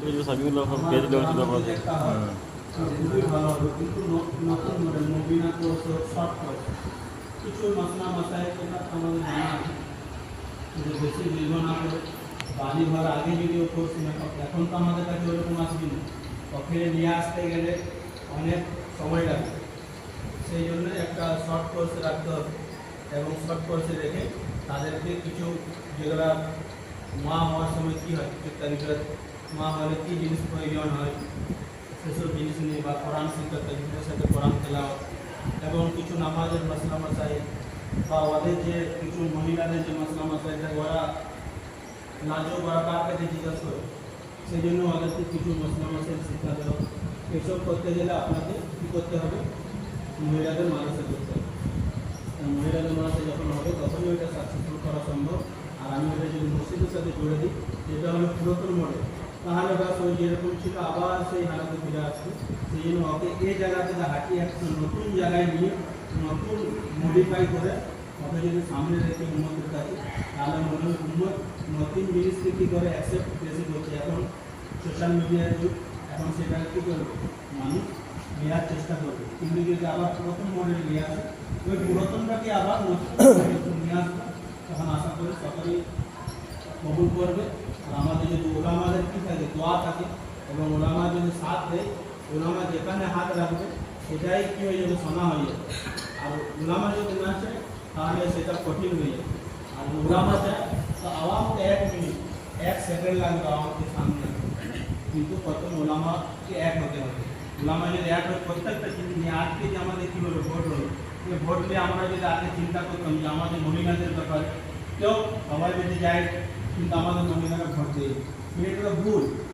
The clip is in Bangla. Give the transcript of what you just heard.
এই যে সাবিগুলো পেজ দেওয়া ছিল আমাদের। খুবই ভালো হবে, কিন্তু নতুন মডেল মুবিনা কোর্স শর্ট কোর্স কিছু মশলা মশাই এটা আমাদের জানা আছে যে বেশি দীর্ঘ না করে বাড়ি ঘর আগে যদি ও কোর্স এখন তো আমাদের কাছে ওরকম আসবে না, ওখানে নিয়ে আসতে গেলে অনেক সময় লাগবে। সেই জন্য একটা শর্ট কোর্স রাখতে হবে এবং শর্ট কোর্সে রেখে তাদেরকে কিছু যেগুলা মা হওয়ার সময় কী হয় ইত্যাদিগুলো মা হলে কী জিনিস প্রয়োজন হয় সেসব জিনিস নিয়ে বা কোরআন শিক্ষা তাদের সাথে কোরআন তেলাওয়াত এবং কিছু নামাজের মশলা মশাই বা ওদের যে কিছু মহিলাদের যে মশলা মশাই ওরা নাজক ওরা কার কাছে জিজ্ঞাসা করে, সেই জন্য ওদেরকে কিছু মশলা মশাই শিক্ষা দেওয়া। এসব করতে গেলে আপনাকে কী করতে হবে, মহিলাদের মাদ্রাসা করতে হবে। মহিলাদের মাদ্রাসা যখন হবে তখনই ওইটা সাকসেসফুল করা সম্ভব। আর আমি ওটা যদি মসজিদের সাথে জুড়ে দিই, যেটা হলো পুরাতন মডেল, তাহলে বাস ওই যেরকম ছিল আবার সেই হারাতে ফিরে আসবে। সেই জন্য ওকে এই জায়গা থেকে হাঁটিয়ে একটা নতুন জায়গায় নিয়ে নতুন মডিফাই করে ওকে যদি সামনে রেখে উন্নতির কাছে, তাহলে মনে হয় উন্নত নতুন জিনিসকে কী করে অ্যাকসেপ্ট বেশি করছে। এখন সোশ্যাল মিডিয়ার যুগ, এখন সেটা কী করবে মানুষ নেওয়ার চেষ্টা করবে। কিন্তু যদি আবার পুরাতন মডেল নিয়ে আসে, ওই পুরাতনটাকে আবার নতুন নিয়ে আসবে, তখন আশা করি সকলেই কবুল করবে। আর আমাদের যদি ওলামাদের কী থাকে, দোয়া থাকে এবং ওলামা যদি সাথ দেয়, ওলামা যেখানে হাত রাখবে সেটাই কী হয়ে যাবে, সোনা হয়ে যাবে। আর ওলামা যদি না চায় তাহলে সেটা কঠিন হয়ে যাবে। আর ওলামা চায় তো আওয়ামকে 1 মিনিট 1 সেকেন্ড লাগবে আওয়ামকে সামনে, কিন্তু প্রথম ওলামাকে এক হতে হবে। ওলামা যদি এক হয় প্রত্যেকটা জিনিস নিয়ে আজকে যে আমাদের কী হলো ভোট হলো, এই ভোট নিয়ে আমরা যদি আগে চিন্তা করতাম যে আমাদের মহিলাদের ব্যাপারে কেউ সবাই যদি যায় কিন্তু আমাদের মহিলারা ভোট দেয়, এটা ভুল।